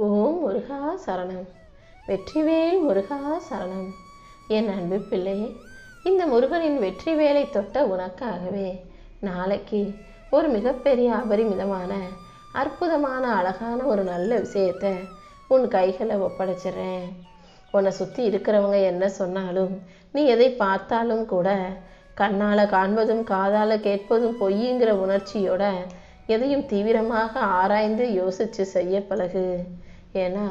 ஓம் முருகா சரணம். வெற்றிவேல் முருகா சரணம். என் அன்பு பிள்ளையே, இந்த முருகனின் வெற்றி வேலை தொட்ட உனக்காகவே நாளைக்கு ஒரு மிகப்பெரிய அபரிமிதமான அற்புதமான அழகான ஒரு நல்ல விஷயத்தை உன் கைகளை ஒப்படைச்சிட்றேன். உன்னை சுற்றி இருக்கிறவங்க என்ன சொன்னாலும், நீ எதை பார்த்தாலும் கூட கண்ணால் காண்பதும் காதால் கேட்பதும் பொய்யுங்கிற உணர்ச்சியோட எதையும் தீவிரமாக ஆராய்ந்து யோசித்து செய்ய பழகு. ஏன்னா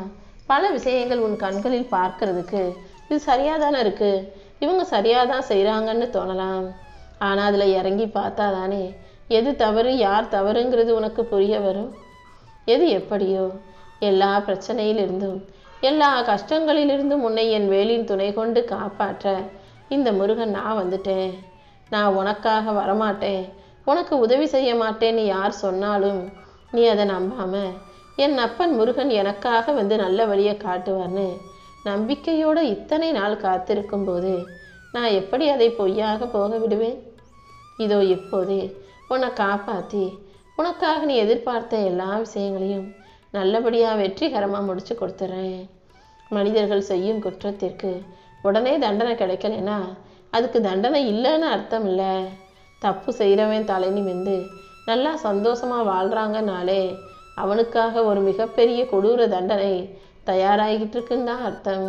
பல விஷயங்கள் உன் கண்களில் பார்க்கறதுக்கு இது சரியாக தானே இருக்குது, இவங்க சரியாக தான் செய்கிறாங்கன்னு தோணலாம். ஆனால் அதில் இறங்கி பார்த்தா தானே எது தவறு யார் தவறுங்கிறது உனக்கு புரிய வரும். எது எப்படியோ எல்லா பிரச்சனையிலிருந்தும் எல்லா கஷ்டங்களிலிருந்தும் உன்னை என் வேலின் துணை கொண்டு காப்பாற்ற இந்த முருகன் நான் வந்துட்டேன். நான் உனக்காக வரமாட்டேன், உனக்கு உதவி செய்ய மாட்டேன்னு யார் சொன்னாலும் நீ அதை நம்பாம என் அப்பன் முருகன் எனக்காக வந்து நல்ல வழியை காட்டுவார்னு நம்பிக்கையோடு இத்தனை நாள் காத்திருக்கும் போது நான் எப்படி அதை பொய்யாக போக விடுவேன்? இதோ இப்போதே உன்னை காப்பாற்றி உனக்காக நீ எதிர்பார்த்த எல்லா விஷயங்களையும் நல்லபடியாக வெற்றிகரமாக முடிச்சு கொடுத்துட்றேன். மனிதர்கள் செய்யும் குற்றத்திற்கு உடனே தண்டனை கிடைக்கலன்னா அதுக்கு தண்டனை இல்லைன்னு அர்த்தம் இல்லை. தப்பு செய்கிறவன் தலை நிமிர்ந்து நல்லா சந்தோஷமாக வாழ்கிறாங்கனாலே அவனுக்காக ஒரு மிகப்பெரிய கொடூர தண்டனை தயாராகிட்டு இருக்குன்னு தான் அர்த்தம்.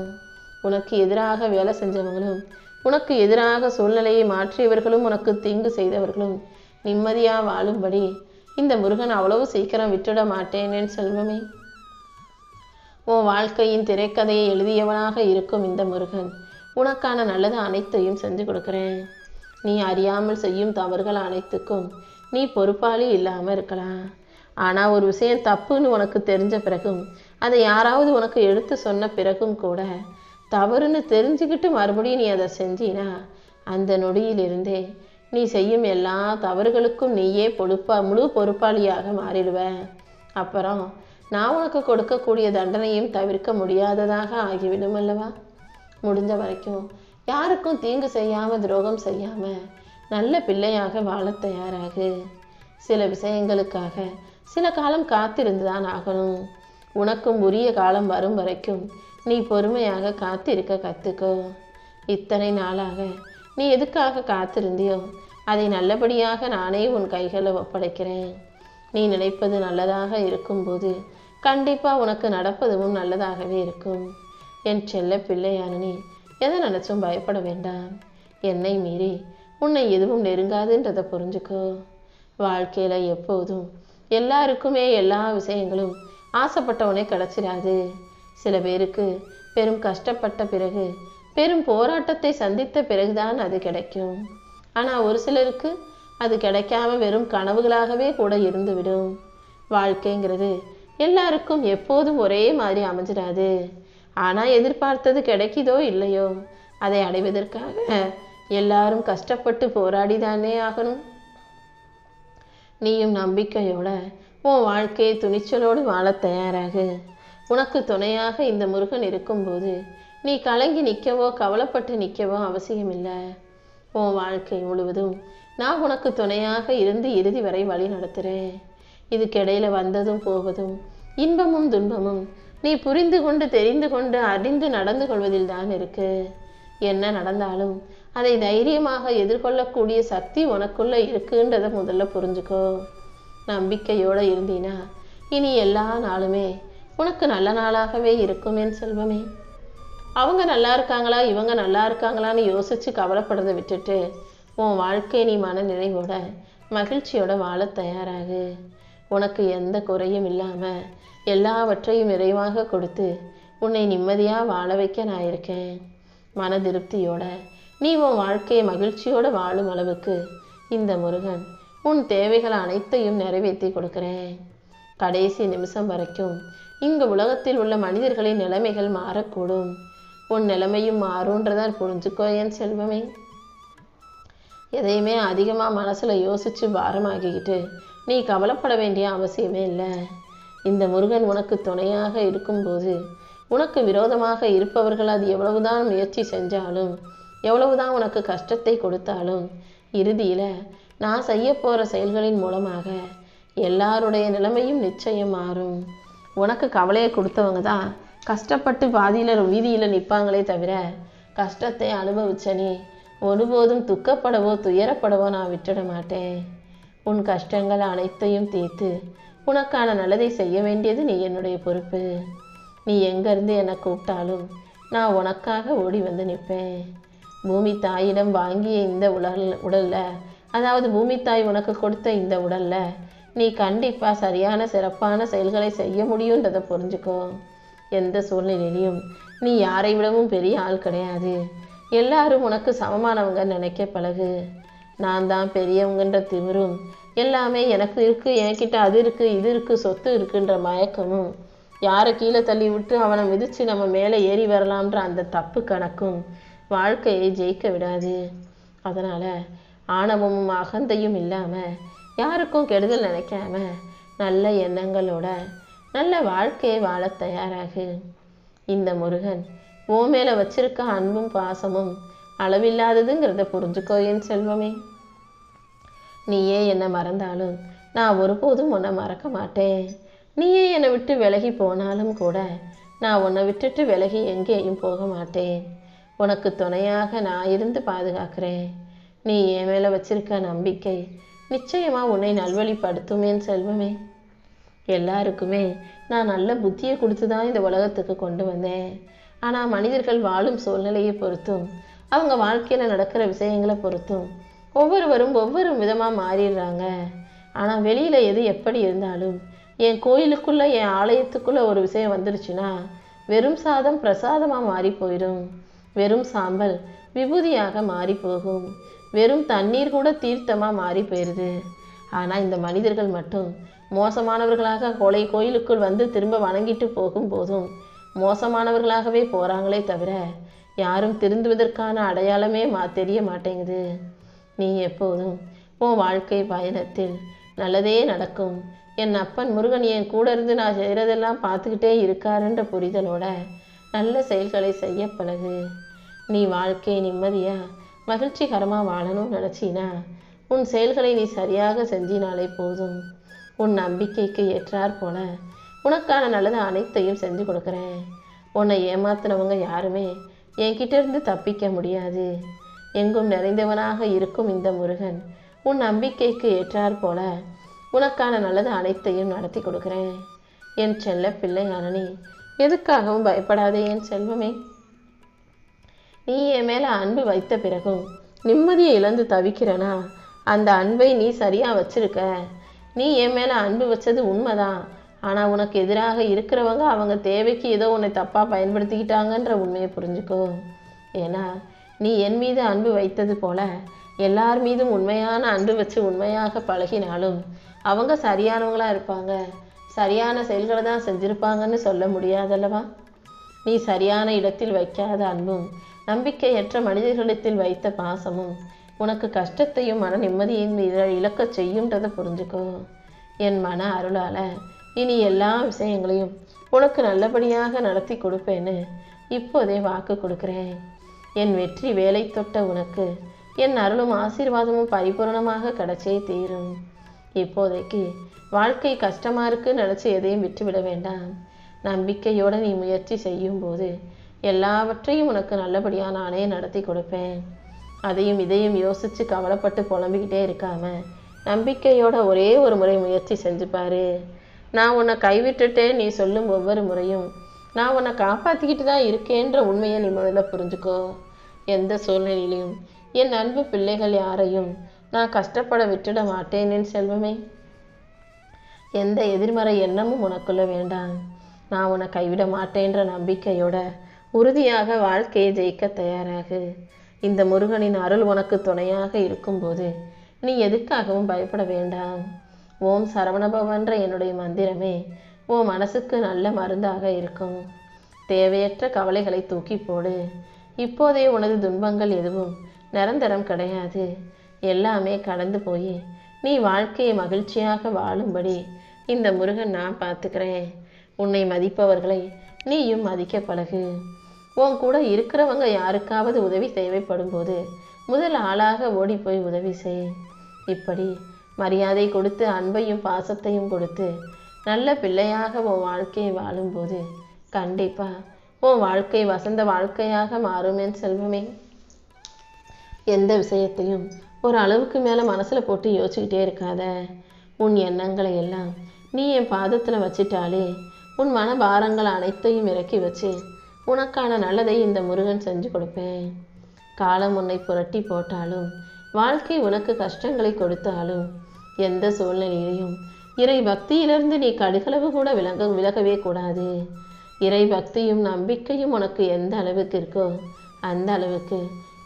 உனக்கு எதிராக வேலை செஞ்சவங்களும் உனக்கு எதிராக சூழ்நிலையை மாற்றியவர்களும் உனக்கு தீங்கு செய்தவர்களும் நிம்மதியாக வாழும்படி இந்த முருகன் அவ்வளவு சீக்கிரம் விட்டுட மாட்டேனேன் செல்வமே. உன் வாழ்க்கையின் திரைக்கதையை எழுதியவனாக இருக்கும் இந்த முருகன் உனக்கான நல்லது அனைத்தையும் செஞ்சு கொடுக்குறேன். நீ அறியாமல் செய்யும் தவறுகள் அனைத்துக்கும் நீ பொறுப்பாளி இல்லாமல் இருக்கலாம். ஆனால் ஒரு விஷயம் தப்புன்னு உனக்கு தெரிஞ்ச பிறகும் அதை யாராவது உனக்கு எடுத்து சொன்ன பிறகும் கூட தவறுன்னு தெரிஞ்சுக்கிட்டு மறுபடியும் நீ அதை செஞ்சினா அந்த நொடியிலிருந்தே நீ செய்யும் எல்லா தவறுகளுக்கும் நீயே முழு பொறுப்பாளியாக மாறிடுவ. அப்புறம் நான் உனக்கு கொடுக்கக்கூடிய தண்டனையும் தவிர்க்க முடியாததாக ஆகிவிடும் அல்லவா? முடிஞ்ச வரைக்கும் யாருக்கும் தீங்கு செய்யாமல் துரோகம் செய்யாமல் நல்ல பிள்ளையாக வாழ தயாராகு. சில விஷயங்களுக்காக சில காலம் காத்திருந்து தான் ஆகணும். உனக்கும் உரிய காலம் வரும் வரைக்கும் நீ பொறுமையாக காத்திருக்க கற்றுக்கோ. இத்தனை நாளாக நீ எதுக்காக காத்திருந்தியோ அதை நல்லபடியாக நானே உன் கைகளை ஒப்படைக்கிறேன். நீ நினைப்பது நல்லதாக இருக்கும்போது கண்டிப்பாக உனக்கு நடப்பதும் நல்லதாகவே இருக்கும். என் செல்ல பிள்ளையான நீ எதை நினச்சும் பயப்பட வேண்டாம். என்னை மீறி உன்னை எதுவும் நெருங்காதுன்றதை புரிஞ்சுக்கோ. வாழ்க்கையில் எப்போதும் எல்லாருக்குமே எல்லா விஷயங்களும் ஆசைப்பட்டவனே கிடச்சிடாது. சில பேருக்கு பெரும் கஷ்டப்பட்ட பிறகு பெரும் போராட்டத்தை சந்தித்த பிறகுதான் அது கிடைக்கும். ஆனால் ஒரு சிலருக்கு அது கிடைக்காம வெறும் கனவுகளாகவே கூட இருந்துவிடும். வாழ்க்கைங்கிறது எல்லாருக்கும் எப்போதும் ஒரே மாதிரி அமைஞ்சிடாது. ஆனால் எதிர்பார்த்தது கிடைக்குதோ இல்லையோ அதை அடைவதற்காக எல்லாரும் கஷ்டப்பட்டு போராடிதானே ஆகணும். நீயும் நம்பிக்கையோட உன் வாழ்க்கையை துணிச்சலோடு வாழ தயாராகு. உனக்கு துணையாக இந்த முருகன் இருக்கும்போது நீ கலங்கி நிற்கவோ கவலைப்பட்டு நிற்கவோ அவசியமில்லை. உன் வாழ்க்கை முழுவதும் நான் உனக்கு துணையாக இருந்து இறுதி வரை வழி நடத்துகிறேன். இதுக்கிடையில் வந்ததும் போவதும் இன்பமும் துன்பமும் நீ புரிந்து கொண்டு தெரிந்து கொண்டு அறிந்து நடந்து கொள்வதில் தான் இருக்கு. என்ன நடந்தாலும் அதை தைரியமாக எதிர்கொள்ளக்கூடிய சக்தி உனக்குள்ள இருக்குன்றதை முதல்ல புரிஞ்சுக்கோ. நம்பிக்கையோடு இருந்தீனா இனி எல்லா நாளுமே உனக்கு நல்ல நாளாகவே இருக்கும் என் செல்வமே. அவங்க நல்லா இருக்காங்களா இவங்க நல்லா இருக்காங்களான்னு யோசித்து கவலைப்படுறதை விட்டுட்டு உன் வாழ்க்கை நீ மன நிறைவோட மகிழ்ச்சியோட வாழ தயாராகு. உனக்கு எந்த குறையும் இல்லாமல் எல்லாவற்றையும் நிறைவாக கொடுத்து உன்னை நிம்மதியாக வாழ வைக்க நான் இருக்கேன். மன திருப்தியோட நீ உன் வாழ்க்கையை மகிழ்ச்சியோடு வாழும் அளவுக்கு இந்த முருகன் உன் தேவைகள் அனைத்தையும் நிறைவேற்றி கொடுக்குறேன். கடைசி நிமிஷம் வரைக்கும் இங்கு உலகத்தில் உள்ள மனிதர்களின் நிலைமைகள் மாறக்கூடும். உன் நிலைமையும் மாறுன்றதான் புரிஞ்சுக்கோ என் செல்வமே. எதையுமே அதிகமாக மனசில் யோசித்து பாரமாகிக்கிட்டு நீ கவலைப்பட வேண்டிய அவசியமே இல்லை. இந்த முருகன் உனக்கு துணையாக இருக்கும்போது உனக்கு விரோதமாக இருப்பவர்கள் அது எவ்வளவுதான் முயற்சி செஞ்சாலும் எவ்வளவுதான் உனக்கு கஷ்டத்தை கொடுத்தாலும் இறுதியில் நான் செய்ய போகிற செயல்களின் மூலமாக எல்லாருடைய நிலைமையும் நிச்சயம் மாறும். உனக்கு கவலையை கொடுத்தவங்க தான் கஷ்டப்பட்டு பாதியில் வீதியில் நிற்பாங்களே தவிர கஷ்டத்தை அனுபவிச்ச நீ ஒருபோதும் துக்கப்படவோ துயரப்படவோ நான் விட்டுட மாட்டேன். உன் கஷ்டங்கள் அனைத்தையும் தீர்த்து உனக்கான நல்லதை செய்ய வேண்டியது நீ என்னுடைய பொறுப்பு. நீ எங்கேருந்து என்னை கூப்பிட்டாலும் நான் உனக்காக ஓடி வந்து நிற்பேன். பூமி தாயிடம் வாங்கிய இந்த உடலில் அதாவது பூமி தாய் உனக்கு கொடுத்த இந்த உடலில் நீ கண்டிப்பாக சரியான சிறப்பான செயல்களை செய்ய முடியுன்றதை புரிஞ்சுக்கோ. எந்த சூழ்நிலையிலையும் நீ யாரை விடவும் பெரிய ஆள் கிடையாது. எல்லாரும் உனக்கு சமமானவங்க நினைக்க பழகு. நான் தான் பெரியவங்கன்ற திமிரும் எல்லாமே எனக்கு இருக்குது, என்கிட்ட அது இருக்குது, இது இருக்குது, சொத்து இருக்குன்ற மயக்கமும் யாரை கீழே தள்ளி விட்டு அவனை மிதித்து நம்ம மேலே ஏறி வரலாம்ன்ற அந்த தப்பு கணக்கும் வாழ்க்கையை ஜெயிக்க விடாது. அதனால் ஆணவமும் அகந்தையும் இல்லாமல் யாருக்கும் கெடுதல் நினைக்காம நல்ல எண்ணங்களோட நல்ல வாழ்க்கையை வாழ தயாராகு. இந்த முருகன் ஓ மேலே வச்சிருக்க அன்பும் பாசமும் அளவில்லாததுங்கிறத புரிஞ்சுக்கோ என் செல்வமே. நீயே என்னை மறந்தாலும் நான் ஒருபோதும் உன்னை மறக்க மாட்டேன். நீயே என்னை விட்டு விலகி போனாலும் கூட நான் உன்னை விட்டுட்டு விலகி எங்கேயும் போக மாட்டேன். உனக்கு துணையாக நான் இருந்து பாதுகாக்கிறேன். நீ என் மேலே வச்சிருக்க நம்பிக்கை நிச்சயமாக உன்னை நல்வழிப்படுத்துமேன் செல்வமே. எல்லாருக்குமே நான் நல்ல புத்தியை கொடுத்து தான் இந்த உலகத்துக்கு கொண்டு வந்தேன். ஆனால் மனிதர்கள் வாழும் சூழ்நிலையை பொறுத்தும் அவங்க வாழ்க்கையில் நடக்கிற விஷயங்களை பொறுத்தும் ஒவ்வொருவரும் ஒவ்வொரு விதமாக மாறிடுறாங்க. ஆனால் வெளியில் எது எப்படி இருந்தாலும் என் கோயிலுக்குள்ளே என் ஆலயத்துக்குள்ளே ஒரு விஷயம் வந்துருச்சுன்னா வெறும் சாதம் பிரசாதமாக மாறி போயிடும். வெறும் சாம்பல் விபூதியாக மாறி போகும். வெறும் தண்ணீர் கூட தீர்த்தமாக மாறி போயிடுது. ஆனால் இந்த மனிதர்கள் மட்டும் மோசமானவர்களாக கோயிலுக்குள் வந்து திரும்ப வணங்கிட்டு போகும்போதும் மோசமானவர்களாகவே போகிறாங்களே தவிர யாரும் திருந்துவதற்கான அடையாளமே தெரிய மாட்டேங்குது. நீ எப்போதும் உன் வாழ்க்கை பயணத்தில் நல்லதே நடக்கும். என் அப்பன் முருகன் என் கூட இருந்து நான் செய்கிறதெல்லாம் பார்த்துக்கிட்டே இருக்காருன்ற புரிதலோட நல்ல செயல்களை செய்ய பழகு. நீ வாழ்க்கையை நிம்மதியாக மகிழ்ச்சிகரமாக வாழணும்னு நினச்சினா உன் செயல்களை நீ சரியாக செஞ்சினாலே போதும். உன் நம்பிக்கைக்கு ஏற்றாற் போல உனக்கான நல்லது அனைத்தையும் செஞ்சு கொடுக்குறேன். உன்னை ஏமாத்தினவங்க யாருமே என்கிட்ட இருந்து தப்பிக்க முடியாது. எங்கும் நிறைந்தவனாக இருக்கும் இந்த முருகன் உன் நம்பிக்கைக்கு ஏற்றாற் போல உனக்கான நல்லது அனைத்தையும் நடத்தி கொடுக்குறேன். என் செல்ல பிள்ளையான நீ எதுக்காகவும் பயப்படாதே என் செல்வமே. நீ என் மேலே அன்பு வைத்த பிறகும் நிம்மதியை இழந்து தவிக்கிறனா அந்த அன்பை நீ சரியாக வச்சிருக்க. நீ என் மேலே அன்பு வச்சது உண்மைதான். ஆனால் உனக்கு எதிராக இருக்கிறவங்க அவங்க தேவைக்கு ஏதோ உன்னை தப்பாக பயன்படுத்திக்கிட்டாங்கன்ற உண்மையை புரிஞ்சுக்கோ. ஏன்னா நீ என் மீது அன்பு வைத்தது போல எல்லார் மீதும் உண்மையான அன்பு வச்சு உண்மையாக பழகினாலும் அவங்க சரியானவங்களாக இருப்பாங்க, சரியான செயல்களை தான் செஞ்சுருப்பாங்கன்னு சொல்ல முடியாதல்லவா. நீ சரியான இடத்தில் வைக்காத அன்பும் நம்பிக்கையற்ற மனிதர்களிடத்தில் வைத்த பாசமும் உனக்கு கஷ்டத்தையும் மன நிம்மதியையும் இழக்க செய்யும்ன்றதை புரிஞ்சுக்கோ. என் மன அருளால் இனி எல்லா விஷயங்களையும் உனக்கு நல்லபடியாக நடத்தி கொடுப்பேன்னு இப்போதே வாக்கு கொடுக்குறேன். என் வெற்றி வேலை தொட்ட உனக்கு என் அருளும் ஆசீர்வாதமும் பரிபூர்ணமாக கிடைச்சே தீரும். இப்போதைக்கு வாழ்க்கை கஷ்டமாக இருக்குன்னு நினச்சி எதையும் விட்டுவிட வேண்டாம். நம்பிக்கையோடு நீ முயற்சி செய்யும்போது எல்லாவற்றையும் உனக்கு நல்லபடியாக நானே நடத்தி கொடுப்பேன். அதையும் இதையும் யோசித்து கவலைப்பட்டு புலம்பிக்கிட்டே இருக்காம நம்பிக்கையோட ஒரே ஒரு முறை முயற்சி செஞ்சுப்பாரு. நான் உன்னை கைவிட்டுட்டேன் நீ சொல்லும் ஒவ்வொரு முறையும் நான் உன்னை காப்பாற்றிக்கிட்டு தான் இருக்கேன்ற உண்மையை நீ முதல்ல புரிஞ்சுக்கோ. எந்த சூழ்நிலையிலையும் என் அன்பு பிள்ளைகள் யாரையும் நான் கஷ்டப்பட விட்டுட மாட்டேன் என் செல்வமே. எந்த எதிர்மறை எண்ணமும் உனக்குள்ள வேண்டாம். நான் உன்னை கைவிட மாட்டேன்ற நம்பிக்கையோட உறுதியாக வாழ்க்கையை ஜெயிக்க தயாராகு. இந்த முருகனின் அருள் உனக்கு துணையாக இருக்கும்போது நீ எதுக்காகவும் பயப்பட வேண்டாம். ஓம் சரவணபவன்ற என்னுடைய மந்திரமே உன் மனசுக்கு நல்ல மருந்தாக இருக்கும். தேவையற்ற கவலைகளை தூக்கி போடு. இப்போதே உனது துன்பங்கள் எதுவும் நிரந்தரம் கிடையாது. எல்லாமே கடந்து போய் நீ வாழ்க்கையை மகிழ்ச்சியாக வாழும்படி இந்த முருகன் நான் பார்த்துக்கிறேன். உன்னை மதிப்பவர்களை நீயும் மதிக்க பழகு. உன் கூட இருக்கிறவங்க யாருக்காவது உதவி தேவைப்படும் போது முதல் ஆளாக ஓடி போய் உதவி செய். இப்படி மரியாதை கொடுத்து அன்பையும் பாசத்தையும் கொடுத்து நல்ல பிள்ளையாக உன் வாழ்க்கையை வாழும்போது கண்டிப்பா உன் வாழ்க்கை வசந்த வாழ்க்கையாக மாறும் என் செல்வமே. எந்த விஷயத்தையும் ஒரு அளவுக்கு மேலே மனசில் போட்டு யோசிச்சுக்கிட்டே இருக்காத. உன் எண்ணங்களை எல்லாம் நீ என் பாதத்தில் வச்சிட்டாலே உன் மனபாரங்கள் அனைத்தையும் இறக்கி வச்சு உனக்கான நல்லதை இந்த முருகன் செஞ்சு கொடுப்பேன். காலம் உன்னை புரட்டி போட்டாலும், வாழ்க்கை உனக்கு கஷ்டங்களை கொடுத்தாலும், எந்த சூழ்நிலையிலையும் இறை பக்தியிலிருந்து நீ கடுகளவு கூட விலகவே கூடாது. இறை பக்தியும் நம்பிக்கையும் உனக்கு எந்த அளவுக்கு இருக்கோ அந்த அளவுக்கு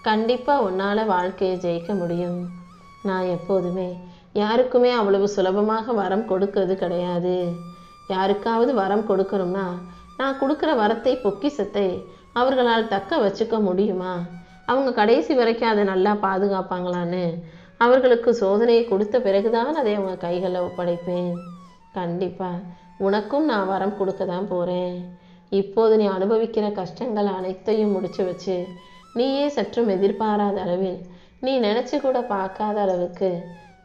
கண்டிப்பாக உன்னால் வாழ்க்கையை ஜெயிக்க முடியும். நான் எப்போதுமே யாருக்குமே அவ்வளவு சுலபமாக வரம் கொடுக்கறது கிடையாது. யாருக்காவது வரம் கொடுக்கணும்னா நான் கொடுக்குற வரத்தை, பொக்கிஷத்தை அவர்களால் தக்க வச்சுக்க முடியுமா, அவங்க கடைசி வரைக்கும் அதை நல்லா பாதுகாப்பாங்களான்னு அவர்களுக்கு சோதனையை கொடுத்த பிறகுதான் அதை அவங்க கைகளில் ஒப்படைப்பேன். கண்டிப்பாக உனக்கும் நான் வரம் கொடுக்க தான் போகிறேன். இப்போது நீ அனுபவிக்கிற கஷ்டங்கள் அனைத்தையும் முடிச்சு வச்சு நீயே சற்றும் எதிர்பாராத அளவில், நீ நினச்சி கூட பார்க்காத அளவுக்கு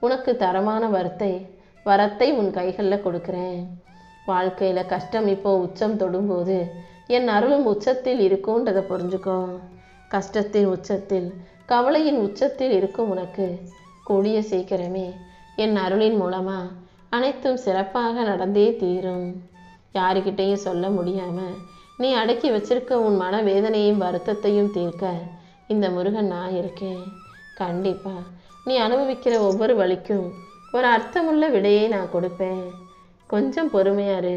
உனக்கு தரமான வரத்தை உன் கைகளில் கொடுக்குறேன். வாழ்க்கையில் கஷ்டம் இப்போ உச்சம் தொடும்போது என் அருளும் உச்சத்தில் இருக்கும்ன்றதை புரிஞ்சுக்கோ. கஷ்டத்தின் உச்சத்தில், கவலையின் உச்சத்தில் இருக்கும் உனக்கு கூடிய சீக்கிரமே என் அருளின் மூலமாக அனைத்தும் சிறப்பாக நடந்தே தீரும். யாருக்கிட்டையும் சொல்ல முடியாமல் நீ அடக்கி வச்சிருக்க உன் மனவேதனையும் வருத்தத்தையும் தீர்க்க இந்த முருகன் நான் இருக்கேன். கண்டிப்பாக நீ அனுபவிக்கிற ஒவ்வொரு வழிக்கும் ஒரு அர்த்தமுள்ள விடையை நான் கொடுப்பேன். கொஞ்சம் பொறுமையாரு.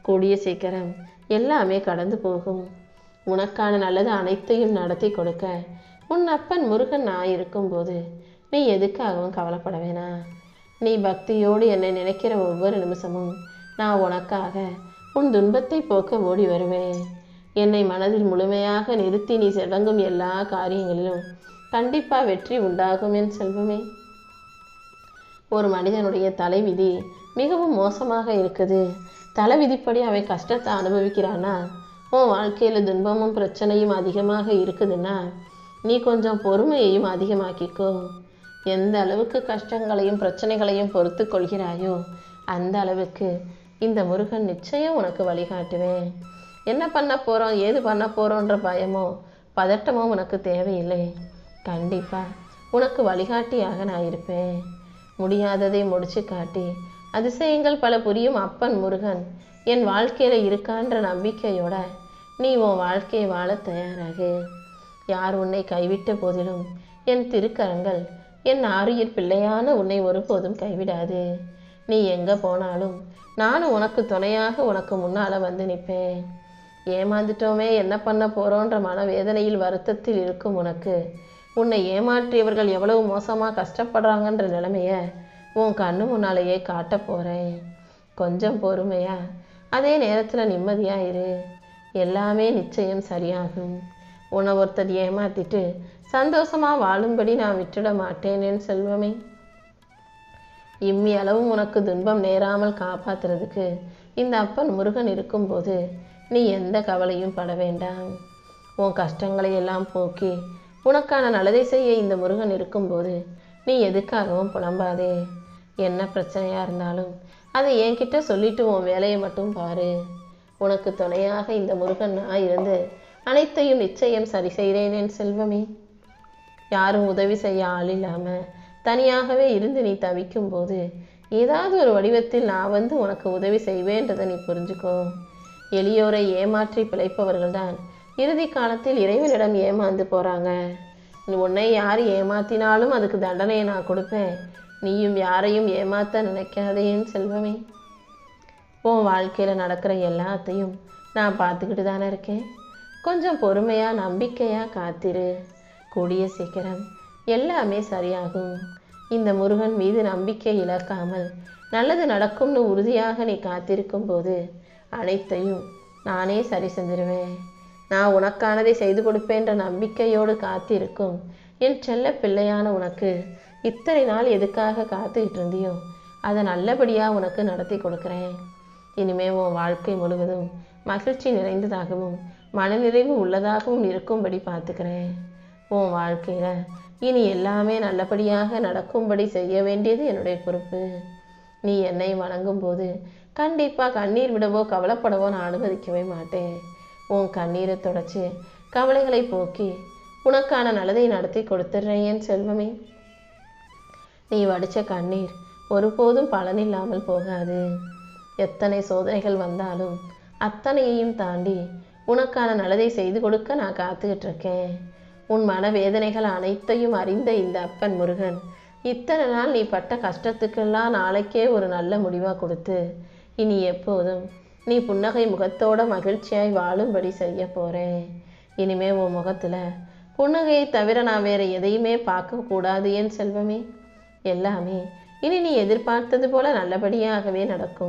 கூடிய சீக்கிரம் எல்லாமே கடந்து போகும். உனக்கான நல்லது அனைத்தையும் நடத்தி கொடுக்க உன் அப்பன் முருகன் நான் இருக்கும்போது நீ எதுக்காகவும் கவலைப்பட வேணாம். நீ பக்தியோடு என்னை நினைக்கிற ஒவ்வொரு நிமிஷமும் நான் உனக்காக உன் துன்பத்தை போக்க ஓடி வருவேன். என்னை மனதில் முழுமையாக நிறுத்தி நீ தொடங்கும் எல்லா காரியங்களிலும் கண்டிப்பாக வெற்றி உண்டாகும் என் செல்வமே. ஒரு மனிதனுடைய தலைவிதி மிகவும் மோசமாக இருக்குது. தலைவிதிப்படி அவன் கஷ்டத்தை அனுபவிக்கிறானா, உன் வாழ்க்கையில் துன்பமும் பிரச்சனையும் அதிகமாக இருக்குதுன்னா நீ கொஞ்சம் பொறுமையையும் அதிகமாக்கிக்கோ. எந்த அளவுக்கு கஷ்டங்களையும் பிரச்சனைகளையும் பொறுத்து கொள்கிறாயோ அந்த அளவுக்கு இந்த முருகன் நிச்சயம் உனக்கு வழிகாட்டுவேன். என்ன பண்ண போகிறோம், ஏது பண்ண போகிறோன்ற பயமோ பதட்டமோ உனக்கு தேவையில்லை. கண்டிப்பாக உனக்கு வழிகாட்டியாக நான் இருப்பேன். முடியாததை முடிச்சு காட்டி அதிசயங்கள் பல புரியும் அப்பன் முருகன் என் வாழ்க்கையில் இருக்கான்ற நம்பிக்கையோட நீ உன் வாழ்க்கையை வாழ தயாராகு. யார் உன்னை கைவிட்ட போதிலும் என் திருக்கரங்கள், என் ஆருயிர் பிள்ளையான உன்னை ஒருபோதும் கைவிடாது. நீ எங்கே போனாலும் நானும் உனக்கு துணையாக உனக்கு முன்னால் வந்து நிற்பேன். ஏமாந்துட்டோமே, என்ன பண்ண போகிறோன்ற மனவேதனையில் வருத்தத்தில் இருக்கும் உனக்கு உன்னை ஏமாற்றியவர்கள் எவ்வளவு மோசமாக கஷ்டப்படுறாங்கன்ற நிலைமையை உன் கண்ணு முன்னாலேயே காட்ட போகிறேன். கொஞ்சம் பொறுமையா, அதே நேரத்தில் நிம்மதியாக இரு. எல்லாமே நிச்சயம் சரியாகும். உன்னை ஒருத்தர் ஏமாற்றிட்டு சந்தோஷமாக வாழும்படி நான் விட்டுட மாட்டேன் என் செல்வமே. இம்மி அளவும் உனக்கு துன்பம் நேராமல் காப்பாற்றுறதுக்கு இந்த அப்பன் முருகன் இருக்கும்போது நீ எந்த கவலையும் பட வேண்டாம். உன் கஷ்டங்களை எல்லாம் போக்கி உனக்கான நல்லதை செய்ய இந்த முருகன் இருக்கும்போது நீ எதுக்காகவும் புலம்பாதே. என்ன பிரச்சனையாக இருந்தாலும் அதை என்கிட்ட சொல்லிட்டு உன் வேலையை மட்டும் பாரு. உனக்கு துணையாக இந்த முருகன் நான் இருந்து அனைத்தையும் நிச்சயம் சரி செய்கிறேன் என் செல்வமே. யாரும் உதவி செய்ய ஆள் இல்லாமல் தனியாகவே இருந்து நீ தவிக்கும் போது ஏதாவது ஒரு வடிவத்தில் நான் வந்து உனக்கு உதவி செய்வேன்றதை நீ புரிஞ்சுக்கோ. எளியோரை ஏமாற்றி பிழைப்பவர்கள்தான் இறுதி காலத்தில் இறைவனிடம் ஏமாந்து போகிறாங்க. உன்னை யார் ஏமாத்தினாலும் அதுக்கு தண்டனையை நான் கொடுப்பேன். நீயும் யாரையும் ஏமாற்ற நினைக்காதேன்னு செல்வமே. உன் வாழ்க்கையில் நடக்கிற எல்லாத்தையும் நான் பார்த்துக்கிட்டு தானே இருக்கேன். கொஞ்சம் பொறுமையாக நம்பிக்கையாக காத்திரு. கூடிய சீக்கிரம் எல்லாமே சரியாகும். இந்த முருகன் மீது நம்பிக்கை இழக்காமல் நல்லது நடக்கும்னு உறுதியாக நீ காத்திருக்கும் போது அனைத்தையும் நானே சரி செஞ்சிருவேன். நான் உனக்கானதை செய்து கொடுப்பேன்ற நம்பிக்கையோடு காத்திருக்கும் என் செல்ல பிள்ளையான உனக்கு இத்தனை நாள் எதுக்காக காத்துக்கிட்டு இருந்தியோ அதை நல்லபடியாக உனக்கு நடத்தி கொடுக்குறேன். இனிமே உன் வாழ்க்கை முழுவதும் மகிழ்ச்சி நிறைந்ததாகவும் மனநிறைவு உள்ளதாகவும் இருக்கும்படி பார்த்துக்கிறேன். உன் வாழ்க்கையில் இனி எல்லாமே நல்லபடியாக நடக்கும்படி செய்ய வேண்டியது என்னுடைய பொறுப்பு. நீ என்னை வணங்கும் போது கண்டிப்பாக கண்ணீர் விடவோ கவலைப்படவோ நான் அனுமதிக்கவே மாட்டேன். உன் கண்ணீரை தொடச்சி கவலைகளை போக்கி உனக்கான நல்லதை நடத்தி கொடுத்துட்றேன் என் செல்வமே. நீ வடித்த கண்ணீர் ஒருபோதும் பலனில்லாமல் போகாது. எத்தனை சோதனைகள் வந்தாலும் அத்தனையையும் தாண்டி உனக்கான நல்லதை செய்து கொடுக்க நான் காத்துக்கிட்டு இருக்கேன். உன் மனவேதனைகள் அனைத்தையும் அறிந்த இந்த அப்பன் முருகன் இத்தனை நாள் நீ பட்ட கஷ்டத்துக்கெல்லாம் நாளைக்கே ஒரு நல்ல முடிவாக கொடுத்து இனி எப்போதும் நீ புன்னகை முகத்தோட மகிழ்ச்சியாய் வாழும்படி செய்ய போகிறேன். இனிமே உன் முகத்தில் புன்னகையை தவிர நான் வேற எதையுமே பார்க்கக்கூடாது என் செல்வமே. எல்லாமே இனி நீ எதிர்பார்த்தது போல நல்லபடியாகவே நடக்கும்.